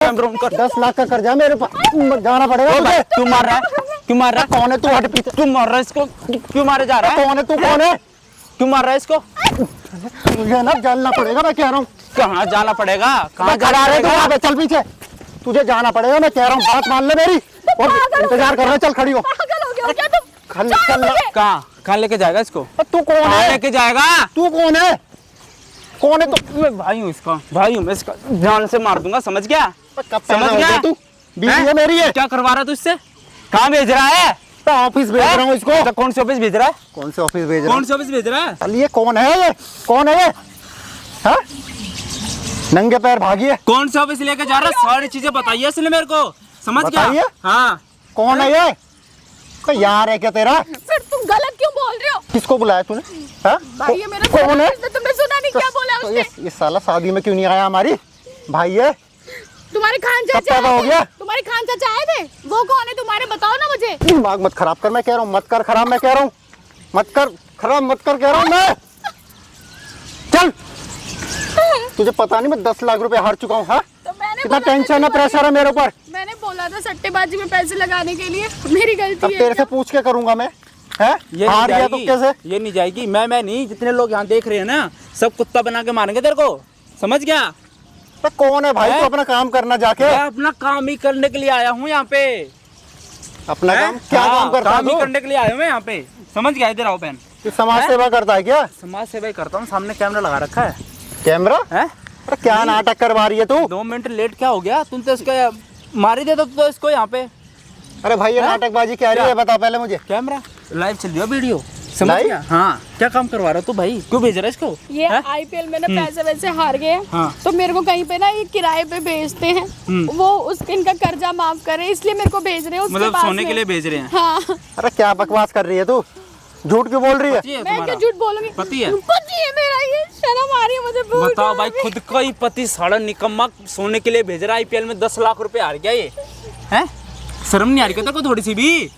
Camera on कर। 10 लाख का कर्जा मेरे पास, जाना पड़ेगा मुझे। क्यों मार रहा है? क्यों मार रहा है? कौन है तू? हट पीछे। क्यों मार रहा है इसको? क्यों मारे जा रहा है? कौन है तू? कौन है? क्यों मार रहा है इसको? मुझे ना जलना पड़ेगा, मैं कह रहा हूँ। कहाँ जाना पड़ेगा? कहाँ खड़ा रहे तू वहाँ पे, चल पीछे। तुझे जाना पड़ेगा, मैं कह रहा हूँ, बात मान ले मेरी। और इंतजार कर रहा है, चल खड़ी हो। पागल हो गया हो क्या तुम? चल। कहाँ लेके जाएगा इसको? तू कौन है? लेके जाएगा? तू कौन है? कौन है तू? मैं भाई हूँ इसका, भाई हूँ मैं इसका, जान से मार दूंगा, समझ गया? समझ गया तू? बीवी है मेरी है। क्या करवा रहा है तू इससे? कहाँ भेज रहा है? तो ऑफिस भेज रहा हूँ इसको। तो कौन से ऑफिस भेज रहा है? कौन से ऑफिस भेज रहा कौन से ऑफिस भेज रहा है? है? ये कौन है? ये कौन है? ये हाँ? नंगे पैर भागी है। कौन से ऑफिस लेके जा रहा है? सारी चीजें बताइए इसलिए मेरे को, समझ बताइए? गया? हाँ। कौन है ये? कोई यार है क्या तेरा? फिर तुम गलत क्यों बोल रहे हो? किसको बुलाया तूने? हाँ? भाई ये मेरा कौन है? तुमने सुना नहीं क्या बोला तो उसने? ये साला शादी में क्यों नहीं आया हमारी? भाई है? तुम्हारे खान कब चाचा पैदा हो आए थे? गया? तुम्हारे खान चाचा आए थे? वो कौन है तुम्हारे, बताओ ना मुझे। दिमाग मत खराब कर, मैं कह रहा हूँ। मत कर खराब, मैं कह रहा हूँ। मत कर खराब, मत कर कह रहा हूँ मैं। चल। तुझे पता नहीं मैं 10 लाख रुपए हार चुका हूँ। हाँ? तो मैंने कितना बोला था टेंशन है, प्रेशर है मेरे ऊपर। मैंने बोला था सट्टेबाजी में पैसे लगाने के लिए, मेरी अब गलती है तेरे से क्या? पूछ के करूंगा मैं। है? ये हार नहीं गया तो जाएगी, कैसे? ये नहीं जाएगी। मैं नहीं, जितने लोग यहाँ देख रहे हैं ना, सब कुत्ता बना के मारेंगे तेरे को, समझ गया? तो कौन है भाई? है? तू अपना काम करना जाके। मैं अपना काम ही करने के लिए आया हूँ यहाँ पे। अपना हैं? काम क्या? हाँ, काम करता काम ही है करने के लिए आया हूँ मैं यहाँ पे, समझ गया? इधर आओ बहन। तू? समाज हैं? सेवा करता है क्या? समाज सेवा ही करता हूँ, सामने कैमरा लगा रखा है। कैमरा? हैं? अरे क्या नाटक करवा रही है तू? 2 मिनट लेट क्या हो गया? तुम तो इसको मार ही देता तो इसको यहाँ पे। अरे भाई ये हैं? नाटकबाजी क्या रही है, बता पहले मुझे। कैमरा लाइव चल रही है, वीडियो, समझ लाइव? गया? हाँ। क्या काम करवा रहा तू भाई? क्यों भेज रहा है इसको? ये हैं? आईपीएल में ना पैसे वैसे हार गए हैं, हाँ। तो मेरे को कहीं पे ना ये किराए पे भेजते हैं, वो उसके इनका कर्जा माफ करे, इसलिए मेरे को भेज रहे हैं उसके मतलब पास सोने में। के लिए भेज रहे हैं? हाँ। अरे क्या बकवास कर रही है तू? झूठ क्यों बोल रही है? पति है मैं तुम्हारा? क्यों झूठ बोलूंगी? पति है? पति है मेरा, ये शर्म आ रही है मुझे। भूल बताओ जाओ भाई, अभी। खुद का ही पति साड़ा निकम्मा सोने के लिए भेज रहा है, आईपीएल में 10 लाख रुपए हार गया ये, हैं? शर्म नहीं आ रही क्या तेरे को थोड़ी सी भी?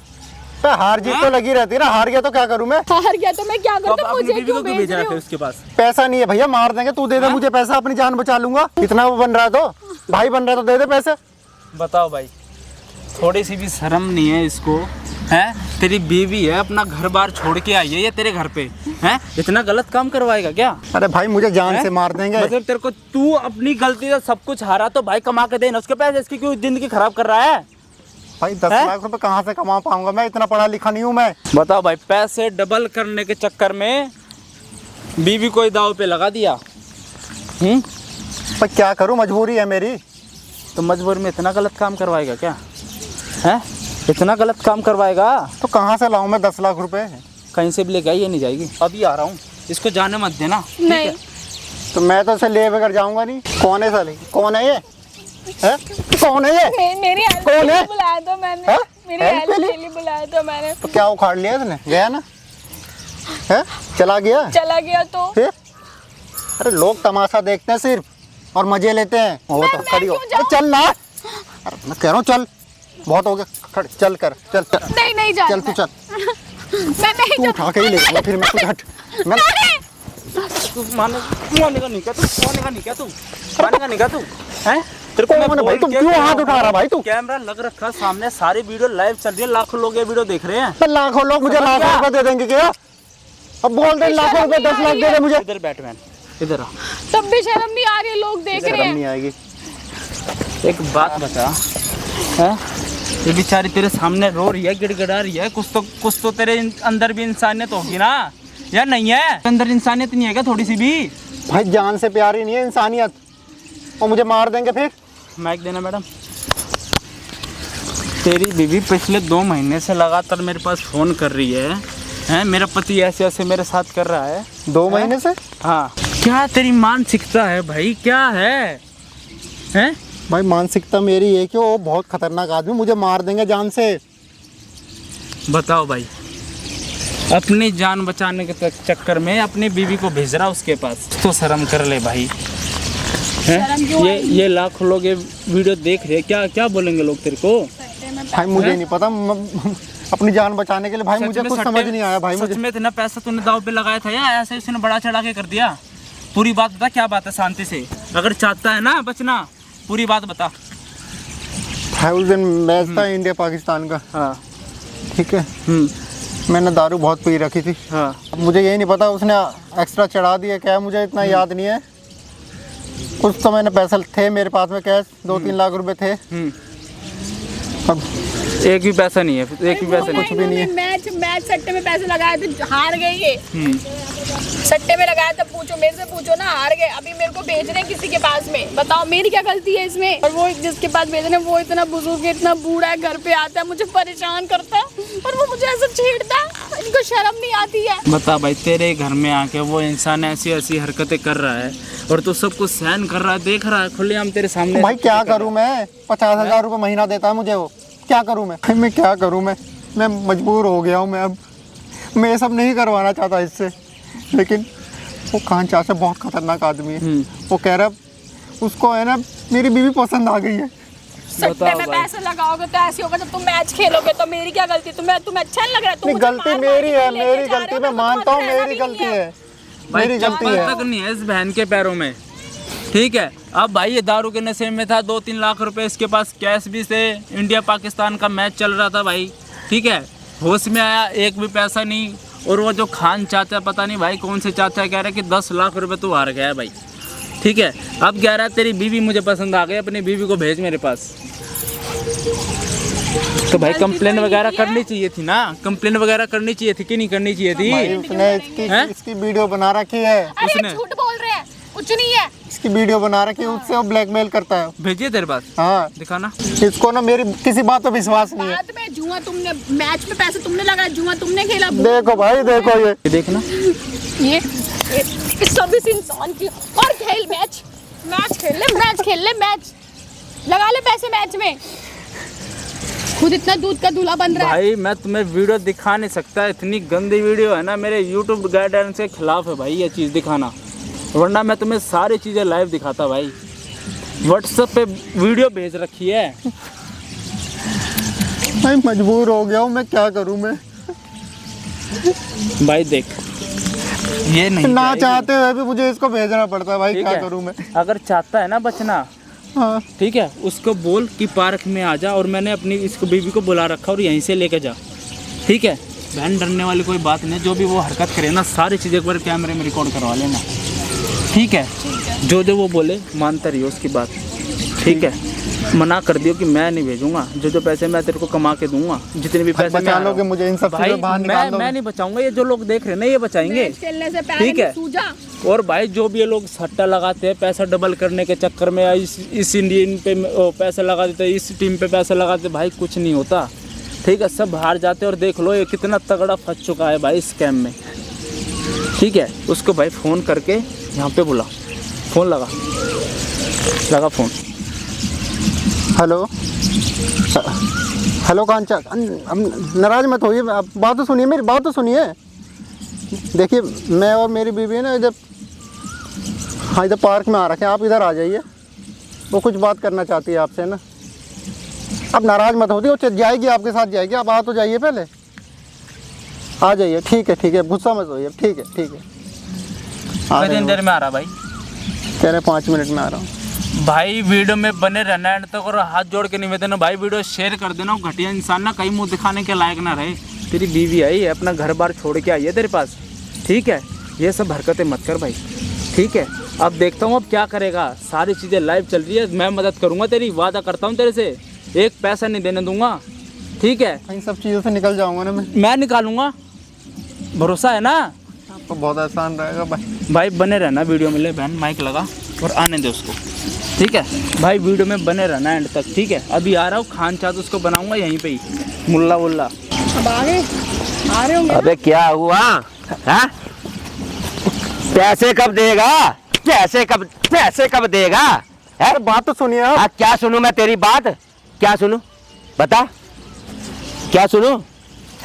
तो हार जीत तो लगी रहती है ना। हार गया तो क्या करूं मैं? हार गया तो मैं क्या तो करूँ? अब तुम अपनी मुझे बीवी क्यों को क्यों भेज भेज रहे रहा है हो? उसके पास? पैसा नहीं है भैया, मार देंगे। तू दे दे मुझे पैसा, अपनी जान बचा लूंगा। इतना वो बन रहा है तो भाई बन रहा है तो दे दे पैसे। बताओ भाई, थोड़ी सी भी शर्म नहीं है इसको? हैं? तेरी बीवी है, अपना घर बार छोड़ के आई है ये तेरे घर पे, हैं? इतना गलत काम करवाएगा क्या? अरे भाई मुझे जान हैं? से मार देंगे। मतलब तेरे को, तू अपनी गलती से सब कुछ हारा तो भाई कमा के देना उसके पैसे, इसकी क्यों जिंदगी खराब कर रहा है? भाई 10 हैं? लाख रुपए कहाँ से कमा पाऊंगा मैं? इतना पढ़ा लिखा नहीं हूँ मैं। बताओ भाई, पैसे डबल करने के चक्कर में बीवी को ही दाव पे लगा दिया। पर क्या करूँ, मजबूरी है मेरी। तो मजबूरी में इतना गलत काम करवाएगा क्या? हैं? इतना गलत काम करवाएगा? तो कहाँ से लाऊं मैं 10 लाख रुपए? कहीं से भी लेके आई, ये नहीं जाएगी। अभी आ रहा हूँ, इसको जाने मत देना, ठीक नहीं। है? तो मैं तो इसे ले बगैर जाऊंगा नहीं। कौन है साले? कौन है ये? है? कौन है ये? मेरी हेल्प कौन के लिए है? बुलाया था मैंने। हैं? मेरी हेल्प हेल्प के लिए? के लिए बुलाया था मैंने। तो क्या उखाड़ लिया इसने? गया ना? है? चला गया? चला गया तो फिर? अरे लोग तमाशा देखते हैं सिर्फ और मजे लेते हैं। वो तो मैं खड़ी हो। क्यों जाऊं? अरे चल ना। अरे मैं कह रहा हूँ चल, बहुत हो गया। खड़ चल कर, चल चल नहीं जाना। चल तू चल। मैं नहीं तू उठा के ही ले जाऊंगा फिर मैं। तू हट। मैं तू मानेगा नहीं क्या? तू मानेगा नहीं क्या? तू मानेगा नहीं क्या? तू हैं? तेरे को कौन मैं है भाई? बोल तुम के क्यों कह हाथ रहा उठा रहा हूँ, भाई तू? कैमरा लग रखा सामने, सारी वीडियो लाइव चल रही है, लाखों लोग ये वीडियो देख रहे हैं। तो लाखों लोग मुझे समझ लाखों गया? रुपए दे देंगे क्या? अब बोल दे लाखों रुपए, 10 लाख दे दे मुझे। इधर बैटमैन, इधर आ। तब भी शर्म नहीं आ रही है, लोग देख रहे शर्म हैं। नहीं आएगी। एक बात बता, हैं? ये बेचारी तेरे सामने रो रही है, गिड़गिड़ा रही है, कुछ तो तेरे अंदर भी इंसानियत होगी ना, या नहीं है? अंदर इंसानियत नहीं है क्या थोड़ी सी भी? भाई जान से प्यारी नहीं है इंसानियत, और मुझे मार देंगे फिर। माइक देना मैडम। तेरी बीवी पिछले 2 महीने से लगातार मेरे पास फोन कर रही है, हैं? मेरा पति ऐसे ऐसे मेरे साथ कर रहा है। 2 महीने से? हाँ। क्या तेरी मानसिकता है भाई, क्या है? हैं? भाई मानसिकता मेरी है कि वो बहुत खतरनाक आदमी, मुझे मार देंगे जान से। बताओ भाई, अपनी जान बचाने के चक्कर में अपनी बीवी को भेज रहा उसके पास, तो शर्म कर ले भाई। शर्म क्यों ये आएगी? ये लाखों लोग ये वीडियो देख रहे हैं, क्या क्या बोलेंगे लोग तेरे को? भाई मुझे नहीं पता, अपनी जान बचाने के लिए भाई सच मुझे में कुछ समझ नहीं आया भाई। सच मुझे में इतना पैसा तूने दाव पे लगाया था या ऐसे उसने बड़ा चढ़ा के कर दिया? पूरी बात बता, क्या बात है? शांति से, अगर चाहता है ना बचना, पूरी बात बता। है उस दिन मैच था इंडिया पाकिस्तान का, हाँ। ठीक है। मैंने दारू बहुत पी रखी थी। हाँ। मुझे यही नहीं पता उसने एक्स्ट्रा चढ़ा दिया क्या, मुझे इतना याद नहीं है। कुछ तो मैंने पैसे थे मेरे पास में कैश, 2-3 लाख रुपए थे। अब एक भी पैसा नहीं है, एक भी पैसा नहीं। कुछ भी नहीं है। मैच सट्टे में पैसे लगाए थे, हार गए ये। सट्टे में लगाया था, पूछो मेरे से, पूछो ना, हार गए। अभी मेरे को भेज रहे हैं किसी के पास में, बताओ मेरी क्या गलती है इसमें। और वो जिसके पास भेज रहे हैं वो इतना बुजुर्ग है, इतना बूढ़ा है, घर पे आता है, मुझे परेशान करता है और वो मुझे ऐसा छेड़ता है। इनको शर्म नहीं आती है। बता भाई, तेरे घर में आके वो इंसान ऐसी ऐसी हरकतें कर रहा है और तू सब कुछ सहन कर रहा है, देख रहा है खुलेआम तेरे सामने। भाई क्या करूं मैं, 50,000 रुपये महीना देता है मुझे वो, क्या करूं मैं क्या करूं मैं मजबूर हो गया हूं। मैं अब मैं ये सब नहीं करवाना चाहता इससे, लेकिन वो खान चाचा बहुत खतरनाक आदमी है। वो कह रहा उसको है ना मेरी बीवी पसंद आ गई है। सट्टे में पैसे लगाओगे तो ऐसे होगा, जब तुम मैच खेलोगे तो मेरी क्या गलती, तुम्हें अच्छा नहीं लग रहा है? गलती मेरी है, मेरी गलती, मैं मानता हूँ मेरी गलती है, मेरी गलती है। तक नहीं है इस बहन के पैरों में, ठीक है। अब भाई ये दारू के नशे में था, 2-3 लाख रुपए इसके पास कैश भी से, इंडिया पाकिस्तान का मैच चल रहा था भाई, ठीक है। होश में आया, एक भी पैसा नहीं। और वो जो खान चाचा, पता नहीं भाई कौन से चाचा, कह रहे कि 10 लाख रुपए तू हार गया है भाई, ठीक है। अब कह रहा है तेरी बीवी मुझे पसंद आ गई, अपनी बीवी को भेज मेरे पास। तो भाई कंप्लेन वगैरह करनी चाहिए थी ना, कंप्लेन वगैरह करनी चाहिए थी कि नहीं करनी चाहिए थी? भाई उसने इसकी वीडियो बना रखी है। अरे झूठ बोल रहे हैं, कुछ नहीं है। इसकी वीडियो बना रखी है, उससे वो ब्लैकमेल करता है। भेजिए तेरे पास, हाँ दिखाना। इसको ना मेरी किसी बात पे विश्वास नहीं है। बात में जुआ तुमने, मैच में पैसे तुमने लगाया, जुआ तुमने खेला। देखो भाई, देखो ये देखना, ये सब इस इंसान की। और खेल मैच खेल ले, मैच लगा ले पैसे मैच में। खुद इतना दूध का दूल्हा बन रहा है। भाई मैं तुम्हें वीडियो दिखा नहीं सकता, इतनी गंदी वीडियो है ना, मेरे यूट्यूब गाइडलाइंस के खिलाफ है भाई ये चीज़ दिखाना, वरना मैं तुम्हें सारी चीज़ें लाइव दिखाता भाई। व्हाट्सएप पे वीडियो भेज रखी है। मैं मजबूर हो गया हूँ, मैं क्या करूँ मैं। भाई देख, ये नहीं ना जाएगी। चाहते हुए भी मुझे इसको भेजना पड़ता है भाई, ठीक क्या है? करूँ मैं। अगर चाहता है ना बचना, हाँ ठीक है, उसको बोल कि पार्क में आ जा और मैंने अपनी इसको बीवी को बुला रखा और यहीं से लेके जा, ठीक है। बहन डरने वाली कोई बात नहीं, जो भी वो हरकत करे ना, सारी चीज़ें एक बार कैमरे में रिकॉर्ड करवा लेना, ठीक है। जो जो वो बोले मानता रहियो उसकी बात, ठीक है। मना कर दियो कि मैं नहीं भेजूंगा, जो पैसे मैं तेरे को कमा के दूंगा, जितने भी पैसे बचा लोगे मुझे इन सब चीज़ों बाहर निकाल दोगे। मैं नहीं बचाऊंगा, ये जो लोग देख रहे हैं ना ये बचाएंगे, खेलने से ठीक है। सूझा। और भाई जो भी ये लोग सट्टा लगाते हैं पैसा डबल करने के चक्कर में, या इस इंडियन पे पैसा लगा देते हैं, इस टीम पे पैसा लगाते हैं, भाई कुछ नहीं होता, ठीक है। सब हार जाते हैं। और देख लो ये कितना तगड़ा फंस चुका है भाई स्कैम में, ठीक है। उसको भाई फ़ोन करके यहाँ पे बुला, फ़ोन लगा फ़ोन। हेलो हेलो कांचा, नाराज मत होइए, आप बात तो सुनिए, मेरी बात तो सुनिए। देखिए मैं और मेरी बीवी है ना इधर, हाँ इधर पार्क में आ रखे हैं, आप इधर आ जाइए। वो कुछ बात करना चाहती है आपसे ना, आप नाराज मत होइए, वो जाएगी आपके साथ जाएगी, आप आ तो जाइए, पहले आ जाइए, ठीक है, गुस्सा मत होइए, ठीक है। कितनी देर में आ रहा भाई? कह रहे 5 मिनट में आ रहा हूँ। भाई वीडियो में बने रहना एंड तक, और हाथ जोड़ के निवेदन है भाई वीडियो शेयर कर देना। घटिया इंसान ना कहीं मुंह दिखाने के लायक ना रहे। तेरी बीवी आई है, अपना घर बार छोड़ के आई है तेरे पास, ठीक है। ये सब हरकतें मत कर भाई, ठीक है। अब देखता हूँ अब क्या करेगा, सारी चीज़ें लाइव चल रही है, मैं मदद करूँगा तेरी, वादा करता हूँ तेरे से, एक पैसा नहीं देने दूंगा, ठीक है। इन सब चीज़ों से निकल जाऊँगा ना मैं निकालूंगा, भरोसा है ना? आपको बहुत आसान रहेगा भाई बने रहना वीडियो में, ले बहन माइक लगा और आने दे उसको, ठीक है भाई। वीडियो में बने रहना एंड तक, ठीक है। अभी आ रहा हूँ, खान चाहत उसको बनाऊंगा यहीं पे ही, मुल्ला वुल्ला। अब आ रहे होंगे। अबे क्या हुआ हाँ? पैसे कब देगा? पैसे कब देगा? अरे बात तो सुनिए आप। क्या सुनूं मैं तेरी बात? क्या सुनूं? बता, क्या सुनूं?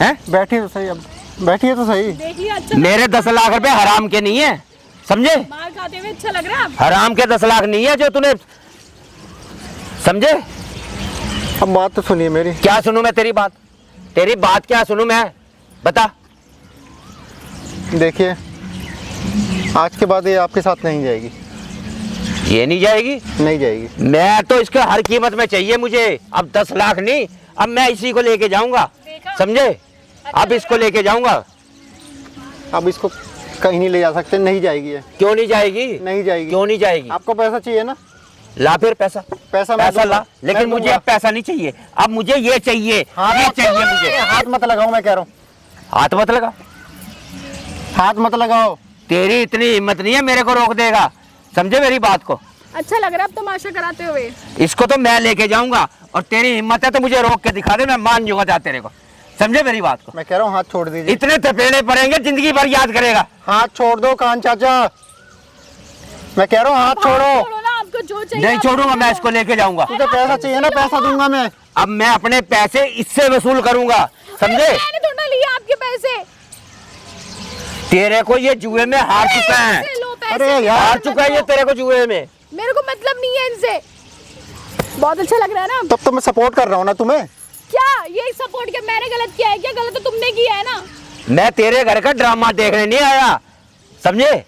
हैं? बैठिए तो सही, अब बैठिए तो सही। देखिए अच्छा मेरे 10 लाख रुपए हराम के नहीं है, समझे? मार खाते हुए अच्छा लग रहा है। हराम के 10 लाख नहीं है जो तूने, समझे? अब बात तो सुनिए मेरी। क्या सुनूं मैं तेरी बात? तेरी बात क्या सुनूं मैं? बता। देखिए आज के बाद ये आपके साथ नहीं जाएगी, ये नहीं जाएगी? नहीं जाएगी। मैं तो इसका हर कीमत में चाहिए मुझे। अब 10 लाख नहीं, अब मैं इसी को लेके जाऊंगा, समझे? अब इसको लेके जाऊंगा। अब इसको कहीं नहीं ले जा सकते, नहीं जाएगी ये। क्यों नहीं जाएगी? नहीं जाएगी। क्यों नहीं जाएगी? आपको पैसा चाहिए ना? ला फिर पैसा। पैसा पैसा ला, लेकिन मैं मुझे दूंगा। अब पैसा नहीं चाहिए, अब मुझे ये चाहिए, ये चाहिए मुझे। हाथ मत लगाओ, मैं कह रहा हूँ। हाथ मत लगा। हाथ मत लगाओ। तेरी इतनी हिम्मत नहीं है मेरे को रोक देगा, समझे मेरी बात को? अच्छा लग रहा है अब तमाशा कराते हुए। इसको तो मैं लेके जाऊंगा, और तेरी हिम्मत है तो मुझे रोक के दिखा दे, मैं मान जाऊंगा जा तेरे को, समझे मेरी बात को? मैं कह रहा हूँ हाथ छोड़ दीजिए। इतने थपेड़े पड़ेंगे जिंदगी भर याद करेगा। हाथ छोड़ दो कान चाचा, मैं कह रहा हूँ हाथ छोड़ो। छोड़ो ना, आपको जो चाहिए नहीं आप छोड़ूंगा, मैं करो। इसको लेके जाऊंगा। तुझे पैसा चाहिए ना? पैसा दूंगा मैं। अब मैं अपने पैसे इससे वसूल करूंगा, समझे? मैंने थोड़ा लिया आपके पैसे। तेरे को ये जुए में हार चुका है, पैसे लो, पैसे अरे लो, यार, हार मत चुका है लो। ये तेरे को जुए में। मेरे को मतलब नहीं है इनसे। बहुत अच्छा लग रहा है ना? तब तो मैं सपोर्ट कर रहा हूँ ना तुम्हें। क्या ये सपोर्ट किया? मैंने गलत किया है क्या? गलत तो तुमने किया है ना। मैं तेरे घर का ड्रामा देखने नहीं आया, समझे?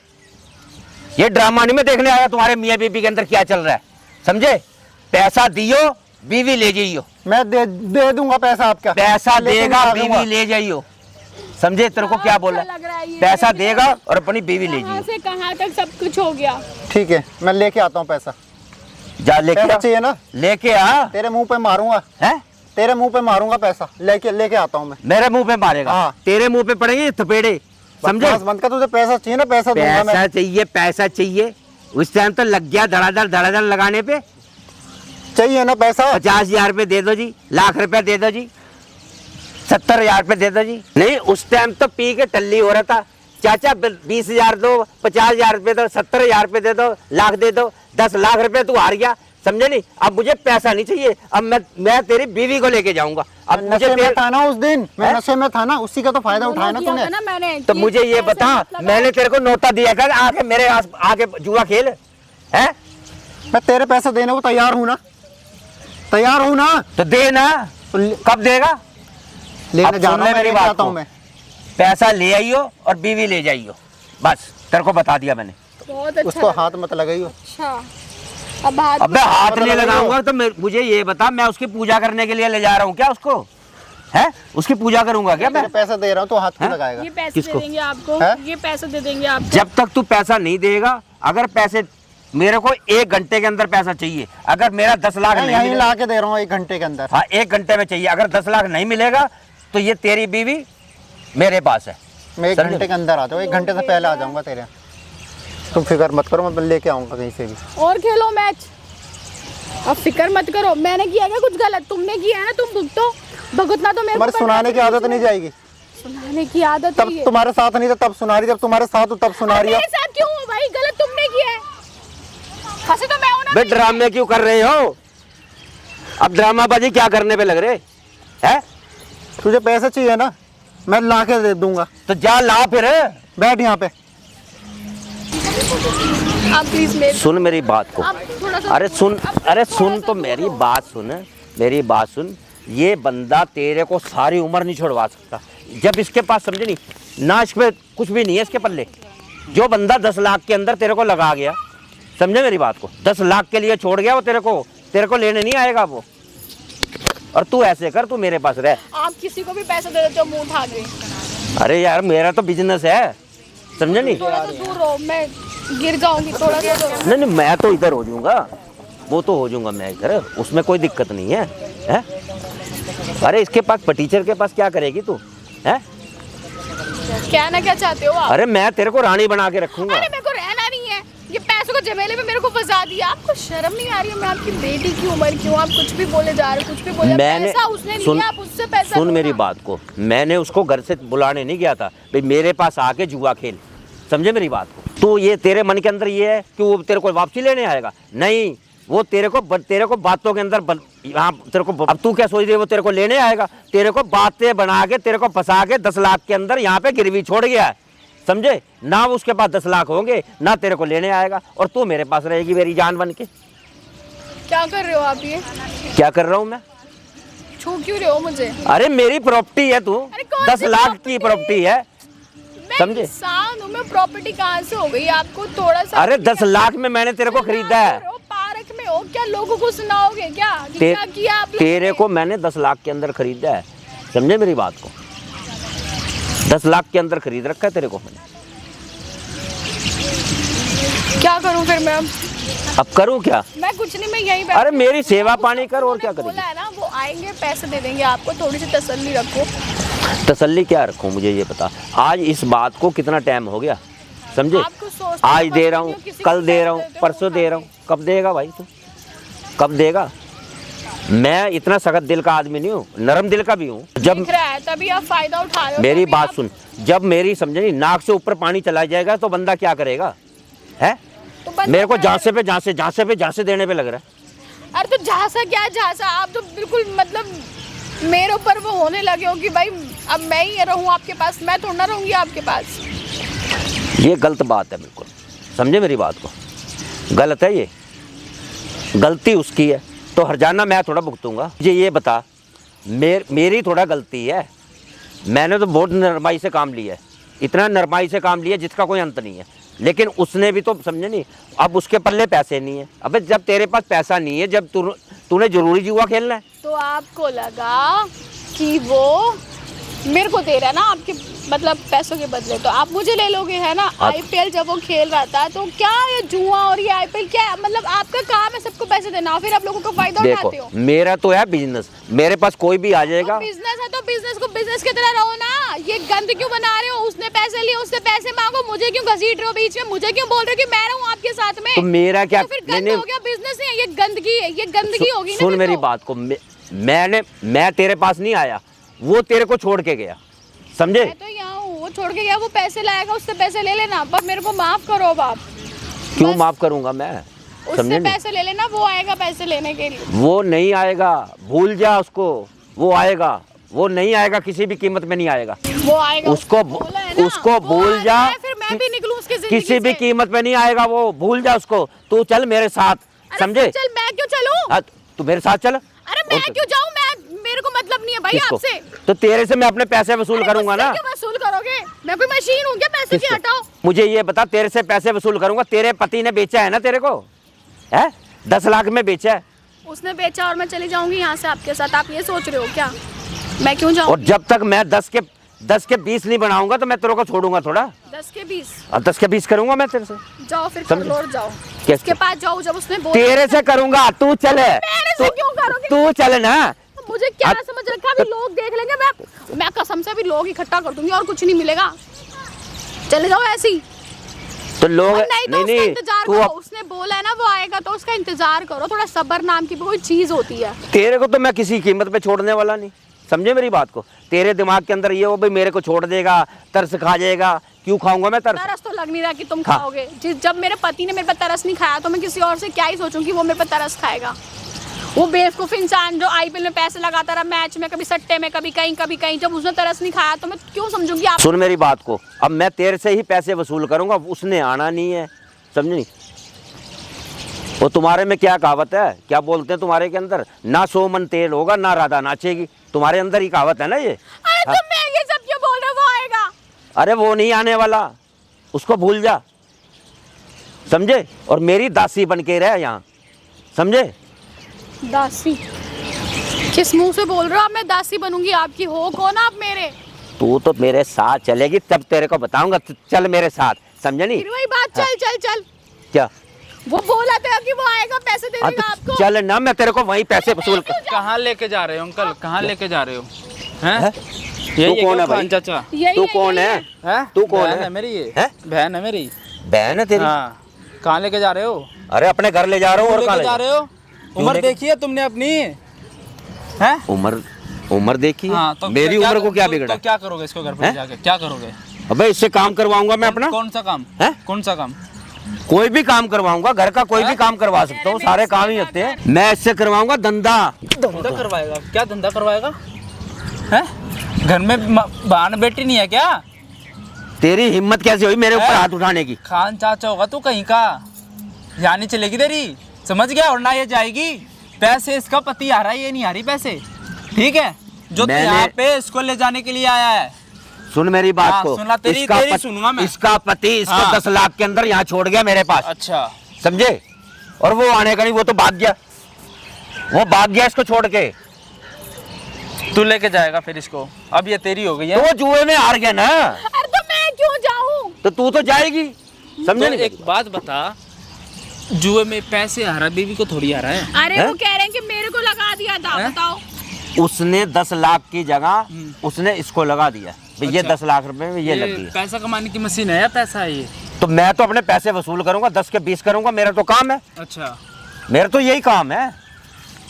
ये ड्रामा नहीं मैं देखने आया तुम्हारे मियाँ बीबी के अंदर क्या चल रहा है, समझे? पैसा दियो, बीवी ले जाइयो। मैं दे दूंगा पैसा आपका। पैसा लेकिन देगा, आ बीवी जाऊंगा। ले जाइयो, समझे? तेरे को क्या बोला? अच्छा लग रहा है ये। पैसा देगा और अपनी बीवी ले कहाँ जाइयो। से कहाँ तक सब कुछ हो गया। ठीक है, मैं लेके आता हूँ पैसा। जा लेके पैसा आ, चाहिए ना? लेके आ। तेरे मुंह पे मारूंगा, हैं? तेरे मुंह पे मारूंगा पैसा। लेके आता हूँ मैं। मेरे मुंह पे मारेगा? हाँ। तेरे मुंह पे पड़ेंगे ये थपेड़े, समझे? बकवास बंद कर, तुझे पैसा चाहिए ना? पैसा दूंगा मैं। पैसा चाहिए, पैसा चाहिए। उस टाइम तो लग गया धड़ाधड़ लगाने पे। चाहिए ना पैसा? 50,000 रुपये दे दो जी, लाख रुपए दे दो जी, 70,000 रुपये दे दो जी। नहीं, उस टाइम तो पी के टल्ली हो रहा था। चाचा 20,000 दो, 50,000 रुपये दो, 70,000 रुपये दे दो, लाख दे दो, 10 लाख रुपए तू हार गया, समझे नहीं? अब मुझे पैसा नहीं चाहिए, अब मैं तेरी बीवी को लेके जाऊंगा। अब मुझे नशे में था ना उस दिन, मैं हैं? नशे में था ना, उसी का तो फायदा उठाया ना दिया तूने। था ना मैंने। तो मुझे ये पैसे बता, मतलब मैंने तेरे को नोटा दिया था आके मेरे आके जुआ खेल है? मैं तेरे पैसे देने को तैयार हूँ ना, तैयार हूँ ना। तो दे ना, तो कब देगा? लेने अब जा सुन रहा ले हूँ, मैं मेरी लेके बात आता को। हूँ मैं। पैसा ले आइयो और बीवी ले जाइयो, बस तेरे को बता दिया मैंने। बहुत अच्छा उसको लगा। हाथ मत लगाइयो। अच्छा अब हाथ अब मैं हाथ पता नहीं लगाइयो। लगाऊंगा तो मुझे ये बता, मैं उसकी पूजा करने के लिए ले जा रहा हूँ क्या उसको? है उसकी पूजा करूंगा क्या मैं? तेरे पैसे दे रहा हूँ तो हाथ क्यों हैं? लगाएगा? ये पैसे किसको? दे देंगे आपको। हैं? ये पैसे दे देंगे आपको। जब तक तू पैसा नहीं देगा, अगर पैसे मेरे को 1 घंटे के अंदर पैसा चाहिए, अगर मेरा 10 लाख मैं नहीं यहीं मिलेगा, ला के दे रहा हूँ 1 घंटे के अंदर। हाँ 1 घंटे में चाहिए, अगर 10 लाख नहीं मिलेगा तो ये तेरी बीवी मेरे पास है। मैं 1 समझे? घंटे के अंदर आ जाऊँ, 1 घंटे से पहले आ जाऊंगा तेरे। तुम फिक्र मत करो, मैं लेके आऊंगा कहीं से भी। और खेलो मैच। अब फिक्र मत करो, मैंने किया क्या कुछ गलत? तुमने किया है ना, तुम भुगतो। भुगतना तो मेरे को तुम्हारे करना सुनाने की है। आदत नहीं जाएगी। सुनाने की आदत तब है ये। तुम्हारे साथ नहीं था तब सुना रही, जब तुम्हारे साथ हो तब सुना रही हो। मेरे साथ क्यों हो भाई? गलत तुमने किया है। फंसे तो मैं हूं ना। बे ड्रामे क्यों कर रहे हो? अब ड्रामाबाजी क्या करने पे लग रहे हैं? तुझे पैसे चाहिए ना, मैं ला के दे दूंगा। तो जा ला फिर। बैठ यहाँ पे। आप प्लीज मेरे सुन मेरी बात को। आप थोड़ा सा अरे सुन तो मेरी बात सुन, मेरी बात सुन। ये बंदा तेरे को सारी उम्र नहीं छोड़वा सकता। जब इसके पास समझे नहीं ना, इस पे कुछ भी नहीं है इसके पल्ले। जो बंदा 10 लाख के अंदर तेरे को लगा गया, समझे मेरी बात को, 10 लाख के लिए छोड़ गया वो तेरे को लेने नहीं आएगा वो। और तू ऐसे कर, तू मेरे पास रह। आप किसी को भी पैसा दे देते हो मुंह उठा के। अरे यार मेरा तो बिजनेस है, समझे नहीं? थोड़ा सा दूर रहो, मैं गिर जाऊंगी। थोड़ा सा दूर। नहीं नहीं, मैं तो इधर हो जाऊंगा, वो तो हो जाऊंगा मैं इधर, उसमें कोई दिक्कत नहीं है, है? अरे इसके पास टीचर के पास क्या करेगी तू, है? क्या ना क्या चाहते हो आप? अरे मैं तेरे को रानी बना के रखूंगा। अरे मेरे को रहना नहीं है। ये पैसों को झमेले में मेरे को फंसा दिया। आपको शर्म नहीं आ रही है? मैं आपकी बेटी की उम्र क्यों? आप कुछ भी बोले जा रहे हो, कुछ भी बोले। मैंने पैसा उसने सुन, लिया, आप उससे पैसा सुन लो मेरी ना। बात को, मैंने उसको घर से बुलाने नहीं गया था भाई मेरे पास आके जुआ खेल, समझे मेरी बात को? तो ये तेरे मन के अंदर ये है कि वो तेरे को वापसी लेने आएगा? नहीं, वो तेरे को बातों के अंदर यहाँ तेरे को, अब तू क्या सोच रही है वो तेरे को लेने आएगा? तेरे को बातें बना के तेरे को फंसा के 10 लाख के अंदर यहाँ पे गिरवी छोड़ गया है, समझे ना? उसके पास 10 लाख होंगे ना, तेरे को लेने आएगा और तू मेरे पास रहेगी मेरी जान बन के। क्या कर रहे हो आप? ये क्या कर रहा हूँ मैं? छू क्यों रहे हो मुझे? अरे मेरी प्रॉपर्टी है तू, अरे कौन 10 सी लाख property? की प्रॉपर्टी है। मैं समझे? इंसान हूँ मैं, प्रॉपर्टी कहाँ से हो गई आपको थोड़ा सा? अरे 10 लाख में मैंने तेरे को खरीदा है। पार्क में हो क्या, लोगों को सुनाओगे क्या कि क्या किया आप लोगों तेरे ने? को मैंने 10 लाख के अंदर खरीदा है, समझे मेरी बात को? 10 लाख के अंदर खरीद रखा है तेरे को मैंने। क्या करूं फिर मैं अब करूं क्या? मैं कुछ नहीं, मैं यहीं अरे मेरी सेवा पानी कर, और क्या बोला करेगी? है ना, वो आएंगे पैसे दे देंगे आपको, थोड़ी सी तसल्ली रखो। तसल्ली क्या रखूं, मुझे ये बता। आज इस बात को कितना टाइम हो गया, समझे? आपको सोचते आज हो, दे रहा हूँ, किसी को कल दे रहा हूँ, देते हो, परसों दे रहा हूँ, कब देगा भाई तू? कब देगा? मैं इतना सख्त दिल का आदमी नहीं हूँ, नरम दिल का भी हूँ। जब दिख रहा है तभी आप फायदा उठा रहे हो। मेरी तभी बात आप- सुन, जब मेरी समझे नहीं नाक से ऊपर पानी चला जाएगा तो बंदा क्या करेगा? है तो बंदा मेरे को क्या झांसे देने पे लग रहा है। अरे तो झांसा क्या झांसा, आप तो बिल्कुल मतलब मेरे ऊपर वो होने लगे हो कि भाई अब मैं ही रहूं आपके पास, मैं थोड़ा ना रहूंगी आपके पास। ये गलत बात है बिल्कुल, समझे मेरी बात को? गलत है ये, गलती उसकी है तो हर्जाना मैं थोड़ा भुगतूंगा। मुझे ये बता, मेरी थोड़ा गलती है, मैंने तो बहुत नरमाई से काम लिया है, इतना नरमाई से काम लिया जिसका कोई अंत नहीं है, लेकिन उसने भी तो समझे नहीं, अब उसके पल्ले पैसे नहीं है। अबे जब तेरे पास पैसा नहीं है, जब तूने जरूरी जुआ खेलना है, तो आपको लगा कि वो मेरे को दे रहा है ना आपके मतलब पैसों के बदले, तो आप मुझे ले लोगे, है ना? आईपीएल जब वो खेल रहा था तो क्या ये जुआ और ये आईपीएल क्या है? मतलब आपका काम है सबको पैसे देना, फिर आप लोगों का फायदा देखो उठाते हो। मेरा तो है बिजनेस, मेरे पास कोई भी आ जाएगा। बिजनेस है तो बिजनेस को बिजनेस की तरह रहो ना, ये गंद क्यों बना रहे हो? उसने पैसे लिए, उससे पैसे मांगो, मुझे क्यों घसीट रहे हो बीच में? मुझे क्यों बोल रहे हो कि मैं रहूं आपके साथ में? तो मेरा क्या? तो फिर गंद हो गया, बिजनेस नहीं है ये, गंदगी है, ये गंदगी होगी ना। सुन फिर मेरी तो। बात को, मैं तेरे पास नहीं आया, वो तेरे को छोड़ के गया, समझे? मैं तो यहाँ हूँ, वो छोड़ के गया, वो पैसे लाएगा, उससे पैसे ले लेना, पर मेरे को माफ करो अब आप। क्यों बस माफ करूंगा मैं? उससे समझे नहीं? पैसे ले लेना, वो आएगा पैसे लेने के लिए। वो नहीं आएगा, भूल जा उसको, वो आएगा, वो नहीं आएगा, किसी भी कीमत में नहीं आएगा। वो आएगा, उसको बोला है ना, उसको वो भूल आ जा, रहा है, फिर मैं भी निकलूं उसकी जिंदगी किसी भी से। कीमत में नहीं आएगा वो, भूल जा उसको। तू चल मेरे साथ, अरे समझे? फिर चल, मैं क्यों चलूं? हाँ, तू मेरे साथ चल। अरे मैं क्यों जाऊं? मेरे को मतलब नहीं है भाई किसको? आपसे। तो तेरे से मैं अपने पैसे वसूल करूंगा मुझसे ना। क्यों वसूल करोगे? मैं कोई मशीन हूँ क्या पैसे की? किसको? हटाओ। मुझे ये बता, तेरे से पैसे वसूल करूंगा। तेरे पति ने बेचा है ना तेरे को, है 10 लाख में बेचा है। उसने बेचा और मैं चली जाऊंगी यहाँ से आपके साथ, आप ये सोच रहे हो क्या? मैं क्यों जाऊँ? और जब तक मैं 10 के 20 नहीं बनाऊंगा तो मैं तेरे को छोड़ूगा थोड़ा। 10 के 20 और 10 के 20 करूंगा मैं तेरे से। जाओ फिर समझे? लौट जाओ कैसे? उसके पास जाओ, जब उसने बोला तेरे से करूंगा, तू चले। मेरे से क्यों करोगे? तू चल ना। मुझे क्या समझ रखा? अभी लोग देख लेंगे, मैं कसम से अभी लोग इकट्ठा कर दूंगी और कुछ नहीं मिलेगा। चले जाओ ऐसे ही। तो लोग और नहीं तो उसका इंतजार तू करो, अब उसने बोला है ना वो आएगा, तो उसका इंतजार करो। थोड़ा सब्र नाम की भी कोई चीज होती है। तेरे को तो मैं किसी कीमत पे छोड़ने वाला नहीं, समझे मेरी बात को? तेरे दिमाग के अंदर ये हो भाई मेरे को छोड़ देगा, तरस खा जाएगा। क्यों खाऊंगा मैं तरस? तरस तो लग नहीं रहा कि तुम हाँ। खाओगे। जब मेरे पति ने मेरे पर तरस नहीं खाया तो मैं किसी और से क्या ही सोचूं कि वो मेरे पर तरस खाएगा। वो बेवकूफ इंसान जो आईपीएल में पैसे लगाता रहा, मैच में कभी सट्टे में, कभी कहीं, जब उसने तरस नहीं खाया तो मैं क्यों समझूंगी आप? सुन मेरी बात को, अब मैं तेरे से ही पैसे वसूल करूंगा, उसने आना नहीं है, समझ नहीं? वो तुम्हारे में क्या कहावत है, क्या बोलते हैं तुम्हारे के अंदर, ना 100 मन तेल होगा ना राधा नाचेगी। तुम्हारे अंदर ही कहावत है ना ये। अरे तुम मैं ये सब क्यों बोल रहे हो? वो आएगा। अरे वो नहीं आने वाला, उसको भूल जा, समझे? और मेरी दासी बन के रह यहाँ, समझे? दासी? किस मुंह से बोल रहे हो आप? मैं दासी बनूंगी आपकी? हो कौन आप मेरे? तू तो मेरे साथ चलेगी तब तेरे को बताऊंगा। चल मेरे साथ, समझे नहीं? फिर वही बात, चल चल चल। क्या? वो बोला था कि वो आएगा पैसे दे हाँ, देगा तो आपको। चल ना, मैं तेरे को वहीं पैसे वसूल कर। कहाँ लेके जा रहे हो अंकल, कहाँ लेके जा रहे हो? हैं? हैं? यही तू कौन है क्या भाई? चाचा? यही तू है, कौन यही है? हैं? तू कौन बहन है? मेरी ये? हैं? बहन है मेरी। बहन है तेरी? हाँ। कहाँ लेके जा रहे हो? अरे अपने घर ले जा रहा हूँ। और लेके कहाँ जा रहे हो? उम्र लेके- देखी है तुमने अपनी? हैं? उम्र देखी है? हाँ, तो मेरी उम्र को क्या बिगड़ा? तो क्या करोगे इसको घर पे हैं? जाके? क्या करोगे? अबे इससे काम करवाऊंगा मैं अपना। कौन सा काम? हैं? कौन सा काम? कोई भी काम करवाऊंगा, घर का कोई भी काम करवा सकता हूँ, सारे काम ही होते हैं। मैं इससे करवाऊंगा धंधा। धंधा करवाएगा? क्या धंधा करवाएगा? हैं? घर में बहन बेटी नहीं है क्या? तेरी हिम्मत कैसे हुई मेरे ऊपर हैं? हाथ उठाने की? खान चाचा होगा तू कहीं का, यहाँ नहीं चलेगी तेरी, समझ गया? और ना ये जाएगी। पैसे इसका पति आ रहा है, ये नहीं आ रही पैसे, ठीक है? जो तू मैंने- यहाँ पे इसको ले जाने के लिए आया है, सुन मेरी बात हाँ, को। सुना, तेरी सुनूंगा मैं। इसका पति इसको हाँ। 10 लाख के अंदर यहाँ छोड़ गया मेरे पास, अच्छा, समझे? और वो आने का नहीं, वो तो भाग गया, वो भाग गया इसको छोड़ के। तू लेके जाएगा फिर इसको? अब ये तेरी हो गई तो है। वो जुए में हार गया ना, अरे तो मैं क्यों जाऊँ? तो तू तो जाएगी, समझे? तो नहीं एक बात बता, जुए में पैसे हारा, बीवी को थोड़ी हारा है। अरे हैं? वो कह रहे हैं कि मेरे को लगा दिया था, हैं? बताओ। उसने 10 लाख की जगह उसने इसको लगा दिया, भाई ये अच्छा। 10 लाख रुपए में ये लग गई। पैसा कमाने की मशीन है या पैसा है ये? तो मैं तो अपने पैसे वसूल करूंगा, 10 के 20 करूंगा, मेरा तो काम है, अच्छा, मेरा तो यही काम है।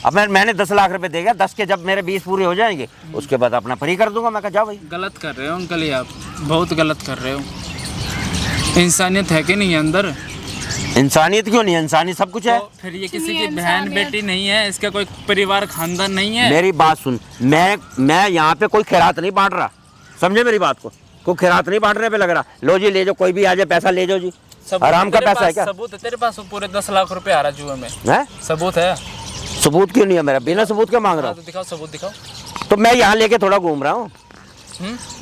अब मैंने 10 लाख रुपए दे गया, 10 के जब मेरे 20 पूरे हो जाएंगे उसके बाद अपना फ्री कर दूंगा। मैं कहा जा भाई। गलत कर रहे हो अंकल ये, आप बहुत गलत कर रहे हो। इंसानियत है कि नहीं है अंदर? इंसानियत क्यों नहीं है? इंसानियत सब कुछ है। तो फिर ये किसी सुनिए, की बहन इंसानियत। बेटी नहीं है, इसका कोई परिवार खानदान नहीं है। मेरी बात सुन, मैं यहाँ पे कोई खैरात नहीं बांट रहा, समझे मेरी बात को? कोई खैरात नहीं बांटने पे लग रहा। लो जी ले जाओ, कोई भी आ जाए पैसा ले जाओ जी, आराम का पैसा है क्या? सबूत है तेरे पास? पूरे 10 लाख रुपए आ रहा जुए में, है? सबूत है? सबूत क्यों नहीं है मेरा? बिना सबूत के मांग रहा हाँ, हूँ? तो दिखाओ, सबूत दिखाओ। तो मैं यहाँ लेके थोड़ा घूम रहा हूँ,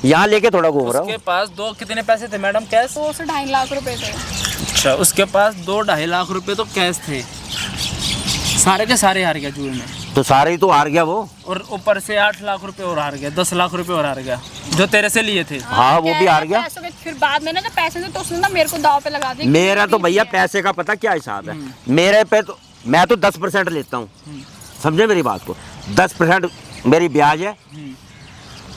यहाँ लेके थोड़ा घूम रहा उसके हूँ। तो पास दो कितने पैसे थे मैडम कैश? 2 से 2.5 लाख रुपए थे। अच्छा, उसके पास 2-2.5 लाख रुपए तो कैश थे, सारे के सारे हार गया जुए में, तो सारे ही तो हार गया वो। और ऊपर से 8 लाख रुपए और हार गया, 10 लाख रुपए और हार गया जो तेरे से लिए थे। हाँ, वो कह भी रहे हार हैं गया। पैसों के, फिर बाद में ना पैसे से तो उसने ना मेरे को दाव पे लगा दिया। मेरा तो भैया पैसे का पता क्या हिसाब है मेरे पे, तो मैं तो 10% लेता हूँ, समझे मेरी बात को? 10% मेरी ब्याज है,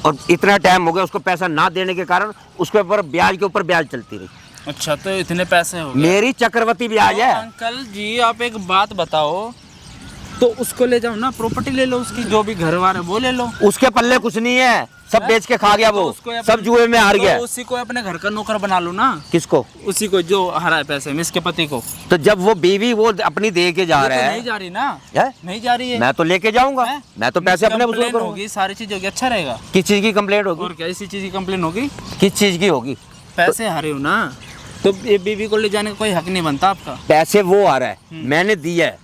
और इतना टाइम हो गया उसको पैसा ना देने के कारण उसके ऊपर ब्याज के ऊपर ब्याज चलती रही। अच्छा, तो इतने पैसे हो गए। मेरी चक्रवृद्धि ब्याज तो है। अंकल जी आप एक बात बताओ, तो उसको ले जाओ ना, प्रॉपर्टी ले लो उसकी, जो भी घर वार है वो ले लो। उसके पल्ले कुछ नहीं है, सब बेच के खा गया वो, तो उसको सब जुए में हार गया। तो उसी को अपने घर का नौकर बना लो ना। किसको? उसी को जो हरा है पैसे में, इसके पति को। तो जब वो बीवी वो अपनी दे के जा ये रहा तो है, नहीं जा रही ना, है? नहीं जा रही है। मैं तो लेके जाऊंगा, हैं? मैं तो पैसे अपने वसूल कंप्लेन करूंगा। होगी, सारी चीज होगी, अच्छा रहेगा। किस चीज की कंप्लेंट होगी? और क्या इसी चीज की कंप्लेन होगी? किस चीज की होगी? पैसे हारे हो ना, तो ये बीवी को ले जाने का कोई हक नहीं बनता आपका। पैसे वो आ रहा है, मैंने दिया है,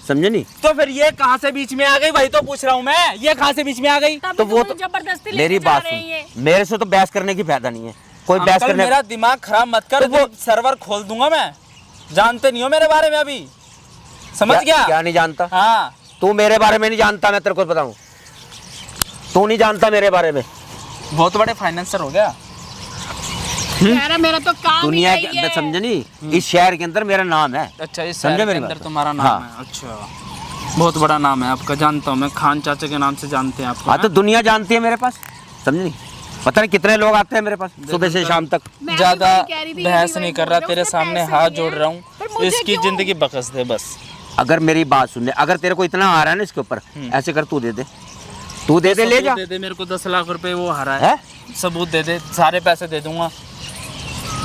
समझे नहीं? तो फिर ये कहाँ से बीच में आ गई? वही तो पूछ रहा हूँ मैं, ये कहाँ से बीच में आ गई? तो वो तो जबरदस्ती मेरी लेके जा बात रहे हैं ये। सुन, मेरे से तो बहस करने की फायदा नहीं है, कोई बहस अंकल करने। मेरा दिमाग खराब मत कर, तो वो- सर्वर खोल दूंगा मैं। जानते नहीं हो मेरे बारे में अभी, समझ गया? क्या नहीं जानता? हाँ, तू मेरे बारे में नहीं जानता, मैं तेरे को बताऊं, तू नहीं जानता मेरे बारे में। बहुत बड़े फाइनेंसर हो गया। यार मेरा तो काम दुनिया ही के यही अंदर, है। समझे नहीं, इस शहर के अंदर मेरा नाम है। अच्छा, इस समझे शहर के मेरी अंदर बात? तुम्हारा नाम हाँ। है? अच्छा, बहुत बड़ा नाम है आपका, जानता हूँ मैं, खान चाचा के नाम से जानते हैं आपको। हाँ, तो दुनिया जानती है मेरे पास, समझे नहीं? पता नहीं कितने लोग आते हैं मेरे पास सुबह से शाम तक। मैं भी ज्यादा वही कह रही थी, बहस यही नहीं वही कर बोल रहा, रहे हो, तेरे उसने सामने पैसे हाथ लिए जोड़ रहा पर हूँ, मुझे इसकी क्यों? जिंदगी बकस दे बस। अगर मेरी बात सुन ले, अगर तेरे को इतना आ रहा है ना इसके ऊपर, ऐसे कर, तू दे दे, तू दे दे, ले जा। सबूत दे दे मेरे को, 10 लाख रुपए वो हरा है, है? सबूत दे दे, सारे पैसे दे दूंगा।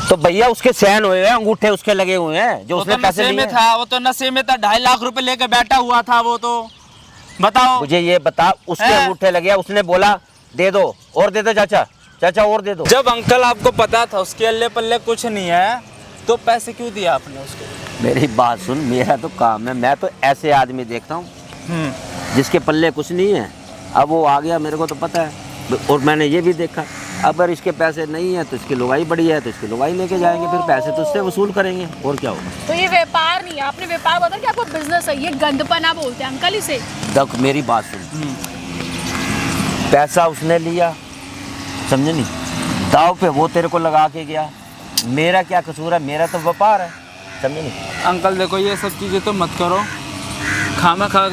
तो भैया उसके सहन हुए हैं, अंगूठे उसके लगे हुए हैं, जो वो उसने तो पैसे नशे लिए में हैं। था, वो तो नशे में था, 2.5 लाख रुपए लेके बैठा हुआ था वो तो, बताओ। मुझे ये बता, उसके हैं? अंगूठे लगे हैं, उसने बोला दे दो, और दे दो चाचा, चाचा और दे दो। जब अंकल आपको पता था उसके अल्ले पल्ले कुछ नहीं है, तो पैसे क्यों दिया आपने उसको? मेरी बात सुन, मेरा तो काम है, मैं तो ऐसे आदमी देखता हूँ जिसके पल्ले कुछ नहीं है। अब वो आ गया, मेरे को तो पता है, और मैंने ये भी देखा, अगर इसके पैसे नहीं है तो इसकी लुगाई बड़ी है, तो इसकी लुगाई लेके जाएंगे, फिर पैसे तो उससे वसूल करेंगे, और क्या होगा। तो ये व्यापार नहीं है, आपने व्यापार बोला कि आपको बिजनेस है, ये गंदपना बोलते हैं अंकल इसे। तक मेरी बात सुन, पैसा उसने लिया, समझे नहीं, दाव पे वो तेरे को लगा के गया, मेरा क्या कसूर है? मेरा तो व्यापार है, समझे नहीं? अंकल देखो, ये सब चीज़ें तो मत करो, खामा खा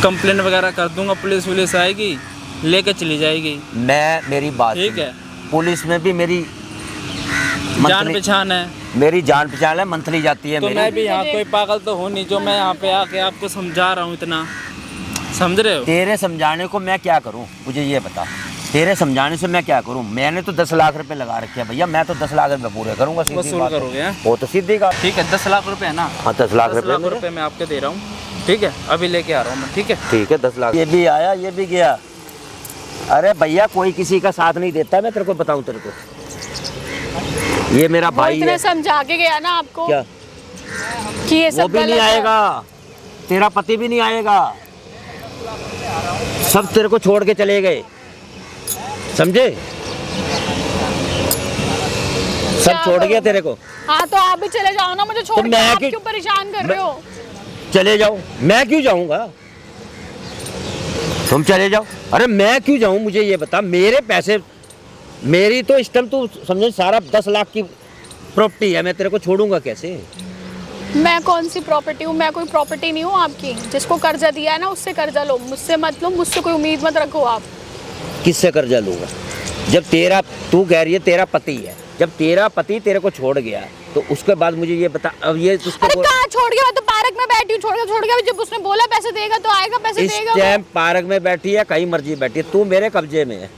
कंप्लेन वगैरह कर दूंगा, पुलिस वुलिस आएगी लेके चली जाएगी। मैं, मेरी बात ठीक सुन, है, पुलिस में भी मेरी जान मंथली- पहचान है, मेरी जान पहचान है, मंथली जाती है तो मैं मेरी। भी यहाँ कोई पागल तो हूँ नहीं जो मैं यहाँ पे आके आपको समझा रहा हूँ इतना, समझ रहे हो? तेरे समझाने को मैं क्या करूं, मुझे ये बता, तेरे समझाने से मैं क्या करूं? मैंने तो 10 लाख रुपए लगा रखे हैं भैया, मैं तो 10 लाख रुपए पूरे करूंगा, सीधी वसूल बात है। करोगे हैं? वो तो सीधी बात। ठीक है, 10 लाख रुपए है ना? हाँ, 10 लाख 10 लाख रुपए रुपए मैं आपको दे रहा हूँ, ठीक है, अभी लेके आ रहा हूँ मैं, ठीक है? ठीक है, 10 लाख। ये भी आया, ये भी गया। अरे भैया, कोई किसी का साथ नहीं देता, मैं तेरे को बताऊं, तेरे को ये मेरा वो भाई इतने है। समझा के गया ना आपको क्या? कि ये वो सब भी नहीं गलत है। आएगा, तेरा पति भी नहीं आएगा, सब तेरे को छोड़ के चले गए, समझे? सब छोड़ गया तेरे को? हाँ तो आप भी चले जाओ ना, मुझे छोड़ तो के। मैं आप क्यों- क्यों परेशान कर रहे हो? चले जाओ, मैं क्यों जाऊंगा? तुम चले जाओ। अरे मैं क्यों जाऊं, मुझे ये बता। मेरे पैसे, मेरी तो इस टाइम तू समझे सारा 10 लाख की प्रॉपर्टी है, मैं तेरे को छोड़ूंगा कैसे? मैं कौन सी प्रॉपर्टी हूँ? मैं कोई प्रॉपर्टी नहीं हूँ आपकी। जिसको कर्जा दिया है ना उससे कर्जा लो, मुझसे मत लो। मुझसे कोई उम्मीद मत रखो आप। किससे कर्जा लूंगा? जब तेरा, तू कह रही है तेरा पति है, जब तेरा पति तेरे को छोड़ गया तो उसके बाद मुझे ये बता, अब ये उसको अरे कहाँ छोड़ गया? मैं तो पार्क में बैठी हूँ। छोड़ गया। जब उसने बोला पैसे देगा तो आएगा, पैसे इस देगा वो। टाइम पार्क में बैठी है, कहीं मर्जी बैठी है, तू मेरे कब्जे में है,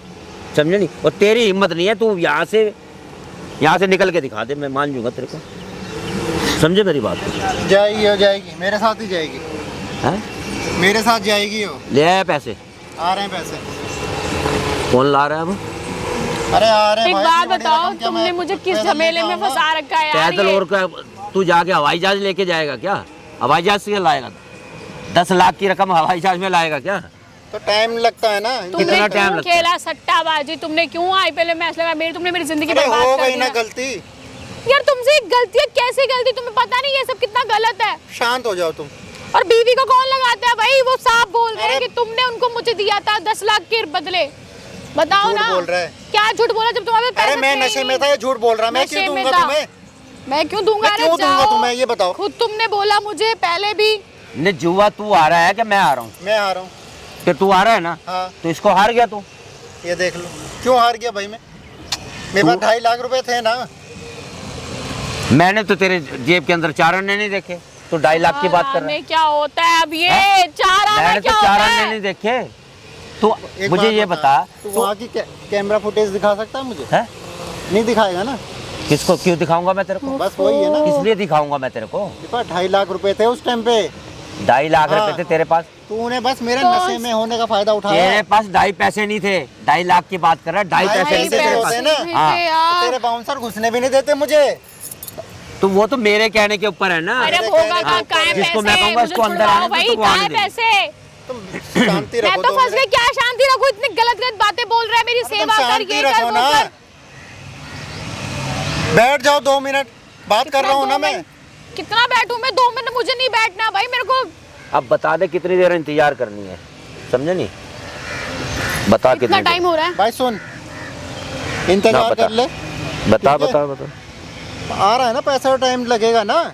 समझे नहीं? और तेरी हिम्मत नहीं है, तू यहाँ से निकल के दिखा दे, मैं मान जाऊंगा तेरे को, समझे मेरी बात को? जाएगी हो जाएगी, मेरे साथ ही जाएगी, हैं? मेरे साथ जाएगी हो। ले आया पैसे? आ रहे हैं पैसे। कौन ला रहा है अब? अरे आ रहे हैं एक भाई, बात इतनी बड़ी बताओ, रकम क्या तुमने मैं मुझे किस पैदल झमेले में लेके आऊंगा? फंसा रखा है यार? पैदल ये? और का तू जाके हवाई जहाज लेके जाएगा क्या? हवाई जहाज से लाएगा? 10 लाख की रकम हवाई जहाज में लाएगा क्या? तो टाइम लगता है ना। तुमने कितना टाइम क्यों लगता है? खेला सट्टाबाजी? तुमने क्यों आईपीएल में मैच लगाया? तुमने मेरी जिंदगी अरे बर्बाद हो कर गई दी ना ना। गलती, यार तुमसे एक गलती है, कैसे गलती? तुम्हें पता नहीं ये सब कितना गलत है? शांत हो जाओ तुम। और बीवी को कौन लगाता है भाई? वो साफ बोल रहे हैं अरे- कि तुमने उनको मुझे दिया था 10 लाख के बदले। बताओ झूठ ना। बोल रहा है। क्या झूठ बोला? जब तुम्हारे पास अरे पैसे मैं थे ही नशे में नहीं। था, ये झूठ बोल रहा, मैं नशे क्यों में दूंगा था। तुम्हें? मैं क्यों दूंगा? मैं अरे क्यों दूंगा जाओ। तुम्हें, ये बताओ। खुद तुमने बोला मुझे पहले भी। ने जुआ तू आ रहा है कि मैं आ रहा हूँ? मैं आ रहा हूँ। कि तू आ रहा है ना? हाँ तो इसको हार गया तू। ये देख लो, क्यों हार गया भाई मैं? मेरे पास 2.5 लाख रुपए थे ना। मैंने तो तेरे जेब के अंदर 4 आने नहीं देखे, तो 2.5 लाख की बात कर रहा है। क्या होता है अब ये? हैं? 4 आना मैंने क्या तो होता 4 आने है? नहीं देखे। तो एक मुझे बात ये बता, तू वहाँ की कैमरा फुटेज दिखा सकता है मुझे? है नहीं दिखाएगा ना। किसको क्यों दिखाऊंगा मैं तेरे को? बस वही है ना। किस लिए दिखाऊंगा मैं तेरे को? मेरे पास 2.5 लाख रुपए थे उस टाइम पे। 2.5 लाख हाँ। रुपए थे तेरे पास? तूने बस मेरे तो- नशे में होने का फायदा तेरे उठाया। पास 2.5 पैसे नहीं थे, 2.5 लाख की बात कर रहा है। 2.5 पैसे ढाई नहीं थे पैसे तेरे होते पास। ना। हाँ। थे तो यार। तेरे बाउंसर घुसने भी नहीं देते मुझे। तो वो तो मेरे कहने के ऊपर है ना। अरे मेरे भोगा कहने का का कहाँ है जिसको मैं पैसे? कहूंगा मुझे उसको अंदर छुड़वाओ आने दो, भाई, तो वो कहाँ आने है दे। पैसे? तुम शांति मैं रखो तो 2 फंस गई। मिनट। क्या शांति रखो? इतनी गलत गलत बातें बोल रहा है। मेरी अरे तुम सेवा कर, शांति ये कर, रखो वो ना। कर। बैठ जाओ 2 मिनट, बात कर रहा हूँ ना मैं। कितना बैठूं मैं? 2 मिनट मुझे नहीं बैठना भाई, मेरे को। अब बता दे कितनी देर इंतजार करनी है, समझे नहीं? बता कितना कितनी टाइम हो रहा है? भाई सुन, ना, इंतजार बता। कर ले। बता ठीक है। बता बता। आ रहा है ना पैसा, और टाइम लगेगा ना।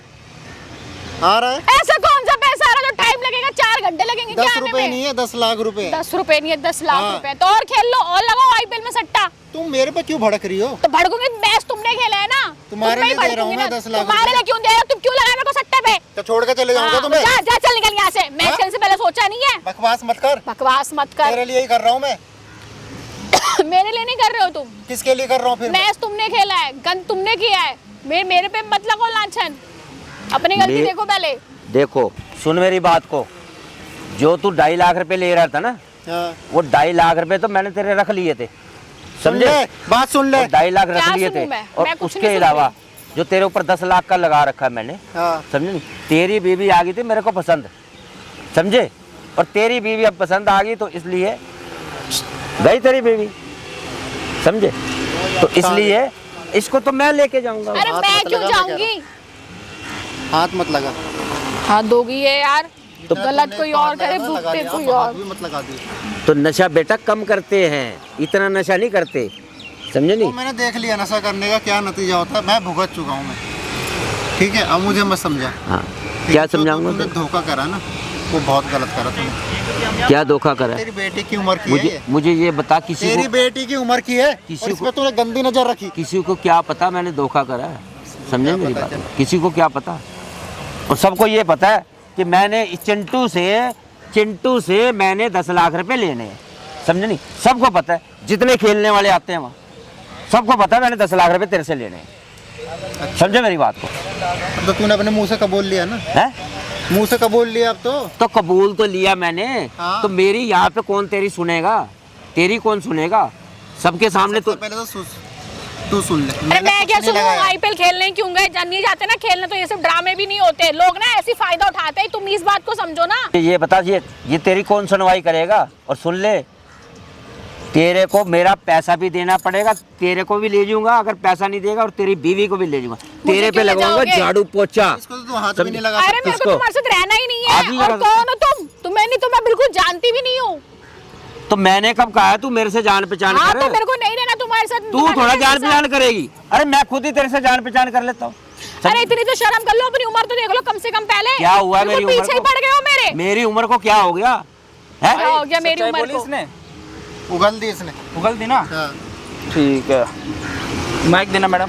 आ रहा है। ऐसा कौन सा पैसा आ रहा है जो टाइम लगेगा? 4 घंटे लगेंगे 10 क्या आने रुपए में? नहीं है, 10 लाख रुपए। 10 रुपए नहीं है, 10 लाख हाँ। रुपए। तो और खेल लो, और लगाओ आईपीएल में सट्टा। तुम मेरे पे क्यों भड़क रही हो? तो भड़कूंगी? मैच तुमने खेला है ना। तुम्हारे तुम पे ही लिए दे रहा हूं भड़कूंगी मैं ना। 10 लाख तुम्हारे रुपए। लिए क्यों दे रहा? तुम क्यों लगाए मेरे को सट्टे पे? तो छोड़ के चले जाऊंगा हाँ, तुम्हें। जा जा, चल निकल यहाँ से। मैच हाँ? खेलने से पहले सोचा नहीं है? बकवास मत कर, बकवास मत कर। तेरे लिए ही कर रहा हूँ मैं। मेरे लिए नहीं कर रहे हो तुम। किसके लिए कर रहा हूँ फिर मैं? मैच तुमने खेला है, गंद तुमने किया है। मेरे पे मत लगाओ लांछन। अपनी गलती ले- देखो पहले। देखो सुन मेरी बात को, जो तू 2.5 लाख रुपए ले रहा था ना, हाँ। वो 2.5 लाख रुपए तो मैंने तेरे रख लिए थे, सुन समझे? ले, बात सुन ले। 2.5 लाख रख क्या लिए सुनूं थे, मैं? और मैं कुछ उसके नहीं सुन अलावा जो तेरे ऊपर 10 लाख का लगा रखा है मैंने, हाँ। समझे नहीं? तेरी बीवी आ गई थी मेरे को पसंद, समझे? और तेरी बीवी अब पसंद आ गई तो इसलिए गई तेरी बीवी, समझे? तो इसलिए इसको तो मैं लेके जाऊंगा। अरे हाथ मैं मत क्यों लगा, मैं कह जाऊंगी? हाथ मत लगा। हाथ दोगी है यार। तो गलत तुमने कोई हाथ और करे, लगा भुगते दिया, कोई हाथ और। भी मत लगा दी। तो नशा बेटा कम करते हैं, इतना नशा नहीं करते, समझे तो नहीं? मैंने देख लिया नशा करने का क्या नतीजा होता है, मैं भुगत चुका हूँ मैं। ठीक है, अब मुझे मत समझा। हाँ, ठीक क्या है, जो समझाऊंगा तुमने तेरे? धोखा करा ना, वो बहुत गलत करा तुमने। क्या धोखा करा? तेरी बेटी की उम्र की है मुझे ये। मुझे ये बता, किसी तेरी को बेटी की उम्र की है, किसी और इस को- पे तूने गंदी नजर रखी। किसी को क्या पता मैंने धोखा करा है, समझे क्या मेरी पता बात? चला? किसी को क्या पता? और सबको ये पता है कि मैंने इस चिंटू से मैंने 10 लाख रुपए लेने हैं, समझे नहीं? सबको पता है, जितने खेलने वाले आते हैं वहाँ सबको पता है मैंने 10 लाख रुपए तेरे से लेने हैं, समझे मेरी बात को? अब तो तूने अपने मुंह से कबूल लिया ना, है मुंह से कबूल लिया अब तो। तो कबूल तो लिया मैंने। हाँ। तो मेरी यहाँ पे कौन तेरी सुनेगा? तेरी कौन सुनेगा? सबके सामने तो सबसे पहले तो तू सुन ले। अरे मैंने मैं कुछ क्या नहीं सुनूं? लगाया। आईपीएल खेलने क्यों गए? नहीं जाते ना खेलने, तो ये सब ड्रामे भी नहीं होते। लोग ना ऐसी फायदा उठाते हैं, तुम इस बात को समझो ना। ये बता, ये तेरी कौन सुनवाई करेगा? और सुन ले, तेरे को मेरा पैसा भी देना पड़ेगा, तेरे को भी ले जाऊंगा अगर पैसा नहीं देगा, और तेरी बीवी को भी ले जाऊंगा। तेरे पे क्यों ले लगाऊंगा जाओगे? झाड़ू पोछा। इसको तो तू हाथ भी नहीं लगा अरे मेरे को किसको? तुम्हारे साथ रहना ही नहीं आदमी है। और लगा- कौन हो तुम? तुम्हें नहीं, तो मैं बिल्कुल जानती भी नहीं हूँ। तो मैंने कब कहा है तू मेरे से जान पहचान हाँ कर? तो मेरे को नहीं रहना तुम्हारे साथ। तू तुम्हारे थोड़ा साथ जान ऐसा- पहचान करेगी। अरे मैं खुद ही तेरे से जान पहचान कर लेता हूँ। अरे इतनी तो शर्म कर लो, अपनी उम्र तो देख लो कम से कम पहले। क्या हुआ बिल्कुल मेरी उम्र पीछे ही को? पड़ गए हो मेरे। मेरी उम्र को क्या हो गया है? क्या हो गया मेरी सच्चाई उम्र बोली को? इसने? उगल दी इसने। उगल दी ना? हाँ। ठीक है, माइक देना मैडम।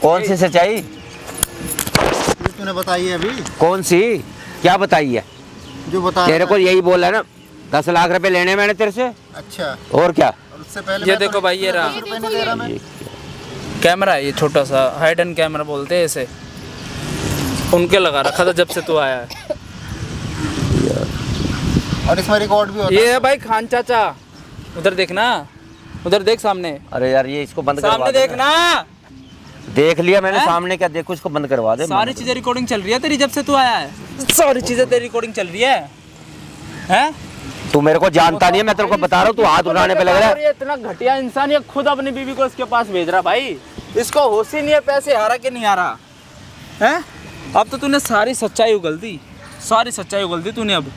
कौन सी सच्चाई? ये तूने बताई है अभी, कौन सी? क्या बताई है? जो बता तेरे रहा को यही बोला ना, 10 लाख रुपए लेने मैंने तेरे से, था। अच्छा, और क्या? और उससे पहले ये मैं देखो तो भाई, ये रहा 10 रुपए नहीं दे रहा मैं। कैमरा है, ये छोटा सा हाइडन कैमरा बोलते हैं इसे। उनके लगा रखा था जब से तू आया है। और इसमें रिकॉर्ड भी होता ये है। है भाई खान चाचा, उधर देखना, उधर देख सामने, अरे यार ये इसको बंद करवा सामने दे। देखना। देख लिया मैंने हैं? सामने, क्या देखो, इसको बंद करवा दे। सारी चीजें रिकॉर्डिंग चल रही है तेरी जब से तू आया है। सारी चीजें तेरी रिकॉर्डिंग चल रही है, हैं? तू मेरे को जानता नहीं है, मैं तेरे को बता रहा हूँ, तू हाथ उठाने पे लग रहा और है। ये इतना घटिया इंसान, ये खुद अपनी बीवी को इसके पास भेज रहा भाई। इसको होश ही नहीं है पैसे आ रहा कि नहीं आ रहा है। अब तो तूने सारी सच्चाई उगल दी, सारी सच्चाई उगल दी तूने अब।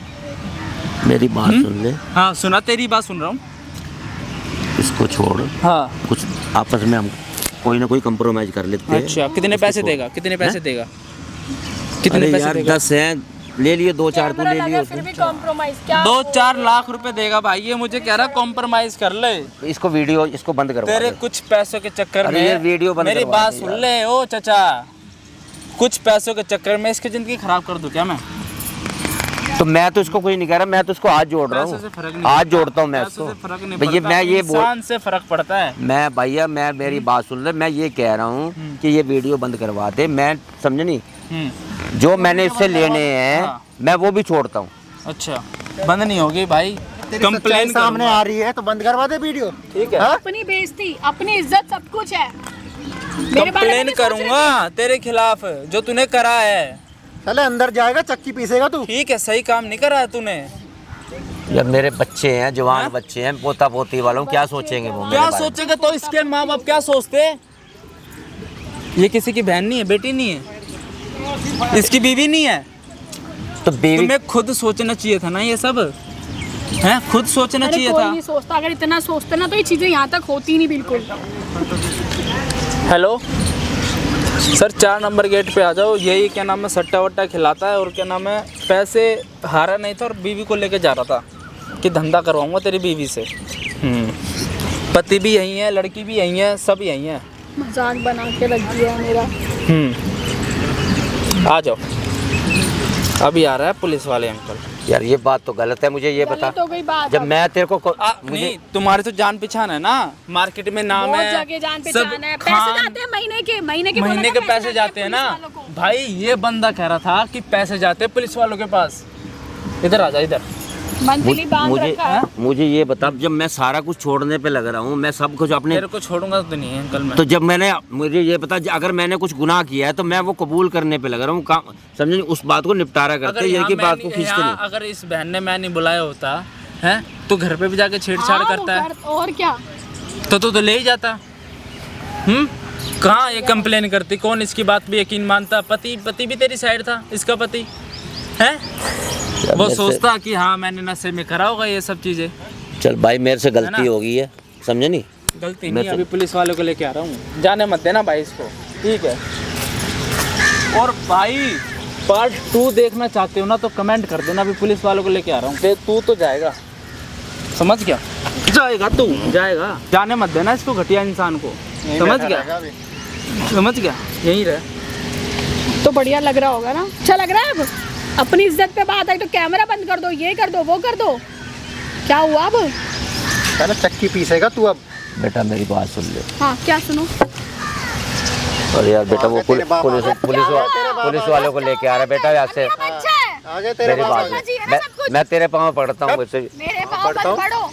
मेरी बात सुन ले, हाँ सुना, तेरी बात सुन रहा हूँ। इसको छोड़, हाँ कुछ आपस में हम कोई ना कोई कंप्रोमाइज कर लेते हैं। अच्छा, कितने पैसे देगा? कितने पैसे देगा? कितने अरे पैसे यार देगा? 10 हैं, ले लिए 2-4 तू कैमरा ले लगा लियो। फिर भी कॉम्प्रोमाइज क्या? 2-4 लाख रुपए देगा भाई, ये मुझे कह रहा कॉम्प्रोमाइज कर ले। इसको वीडियो इसको बंद करवा तेरे दे। कुछ पैसों के चक्कर अरे में ये वीडियो बंद मेरी करवा बात दे सुन यार। ले ओ चाचा, कुछ पैसों के चक्कर में इसकी जिंदगी खराब कर दूं क्या मैं? तो मैं तो इसको कुछ नहीं कह रहा, मैं तो इसको हाथ जोड़ रहा पैसों से हूँ, फर्क नहीं हाथ पड़ता। जोड़ता हूँ मैं पैसों इसको। से फर्क नहीं भैया पड़ता, मैं ये बोल, इंसान से फर्क पड़ता है। मैं भैया मैं मेरी बात सुन ले, मैं ये कह रहा हूँ कि ये वीडियो बंद करवा दे। मैं समझ नहीं, जो मैंने इससे लेने हैं हाँ। मैं वो भी छोड़ता हूँ। अच्छा, बंद नहीं होगी भाई, तेरी कंप्लेन सच्चाई सामने आ रही है तो बंद करवा दे वीडियो। ठीक है, हाँ? अपनी बेइज्जती, अपनी इज्जत सब कुछ है। मेरे बारे में कंप्लेन नहीं सोच रही करूंगा तेरे खिलाफ जो तूने करा है। चले अंदर जाएगा, चक्की पीसेगा तू। ठीक है, सही काम नहीं करा है तूने। यार मेरे बच्चे हैं, जवान बच्चे हैं, पोता पोती वालों, क्या सोचेंगे वो मेरे क्या बारे में? सोचेगा तो इसके माँ बाप क्या सोचते? ये किसी की बहन नहीं है, बेटी नहीं है, इसकी बीवी नहीं है। तो बेबी तुम्हें खुद सोचना चाहिए था ना ये सब, हैं? खुद सोचना अरे चाहिए कोई था। नहीं सोचता, अगर इतना सोचते ना तो ये चीजें यहाँ तक होती नहीं बिल्कुल। हेलो सर, 4 नंबर गेट पे आ जाओ। यही क्या नाम है, सट्टा वट्टा खिलाता है, और क्या नाम है, पैसे हारा नहीं था और बीवी को लेके जा रहा था कि धंधा करवाऊंगा तेरी बीवी से। पति भी यही है, लड़की भी यही है, सब यही है। मजाक बना के रख दिया मेरा। आ जाओ, अभी आ रहा है पुलिस वाले अंकल। यार ये बात तो गलत है, मुझे ये बता। गलत हो गई बात। जब मैं तेरे को नहीं, तुम्हारे तो जान पहचान है ना, मार्केट में नाम बहुत है, जगह जान सब पहचान है। पैसे खान- जाते हैं महीने के महीने के पैसे जाते हैं ना पुलिस वालों को। भाई। ये बंदा कह रहा था कि पैसे जाते हैं पुलिस वालों के पास। इधर आ जा, इधर। मंथली बांध मुझे रखा है। मुझे ये बता, जब मैं सारा कुछ छोड़ने पे लग रहा हूँ, मैं सब कुछ अपने, तेरे को छोड़ूंगा तो नहीं है अंकल मैं। तो जब मैंने, मुझे ये बता, अगर मैंने कुछ गुनाह किया है तो मैं वो कबूल करने पे लग रहा हूँ, काम समझे, उस बात को निपटारा करते, ये यहाँ की मैं बात को नहीं- खींचते यहाँ नहीं। अगर इस बहन ने मैं नहीं बुलाया होता है तो घर पे भी जाके छेड़छाड़ हाँ, वो करता है और क्या। तो ले ही जाता। कहाँ ये कंप्लेन करती, कौन इसकी बात भी यकीन मानता? पति भी तेरी साइड था, इसका पति है, वो मेरे से- सोचता कि हाँ मैंने नशे में करा होगा ये सब चीजें। चल भाई मेरे से है गलती ना? हो गई है, समझे नहीं। गलती मैं नहीं, तो- अभी पुलिस वालों को लेके आ रहा हूँ, जाने मत देना भाई इसको, ठीक है? और भाई पार्ट 2 देखना चाहते हो ना तो कमेंट कर देना, अभी पुलिस वालों को लेके आ रहा हूँ। तू तो जाएगा, समझ गया? जाएगा तू, जाएगा, जाने मत देना इसको, घटिया इंसान को, समझ गया? समझ गया, यहीं रहे। तो बढ़िया लग रहा होगा ना, अच्छा लग रहा है। अब अपनी इज्जत पे बात आई तो कैमरा बंद कर दो, ये कर दो, वो कर दो। क्या हुआ अब? चलो चक्की पीसेगा तू अब। बेटा मेरी बात सुन ले। हाँ क्या सुनो? अरे यार बेटा, वो आगे तेरे बाप पुलिस वालों को लेके आ रहा है बेटा, यहाँ से बच्चा है, आगे तेरे मेरी बाप बात आगे। समझिए ना सब कुछ। मैं तेरे पाँव पड़ता हूँ, मुझसे मेरे पाँव मत पड़ो।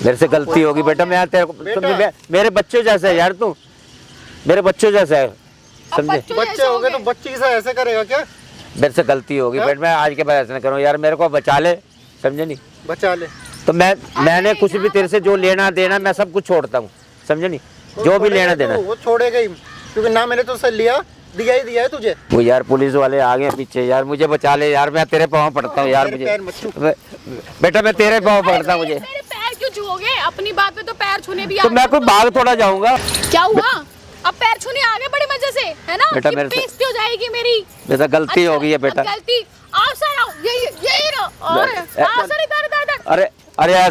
मेरे से गलती होगी बेटा, मैं तेरे को बेटा। मेरे बच्चे जैसा है यार, तू मेरे बच्चे जैसा है, अब समझे? बच्चों बच्चे जैसे हो गए तो गए। बच्ची के साथ ऐसे करेगा क्या? मेरे से गलती होगी बेटा, मैं आज के बाद ऐसा नहीं करूँ यार, मेरे को बचा ले, समझे नहीं? बचा ले। तो मैंने कुछ भी तेरे से जो लेना देना मैं सब कुछ छोड़ता हूँ, समझे नहीं, जो भी लेना देना। वो छोड़ेगा ही, क्योंकि ना मैंने तो लिया, दिया ही दिया है तुझे। वो यार पुलिस वाले आ गए पीछे यार, मुझे बचा ले यार, मैं तेरे पाँव पड़ता हूँ यार, मुझे बेटा मैं तेरे पाँव पड़ता हूँ मुझे। मेरे पैर क्यों छूओगे? अपनी बात पे तो पैर छूने भी तो मैं कोई भाग थोड़ा जाऊंगा। क्या हुआ? अब पैर छूने आ गए बड़ी मजे से, है ना? बेटा कि मेरे से- बेइज्जती हो जाएगी मेरी। बेटा गलती हो गई है बेटा। गलती आओ सर आओ, ये रहो। और आओ सर इधर इधर इधर। अरे अरे ऐसे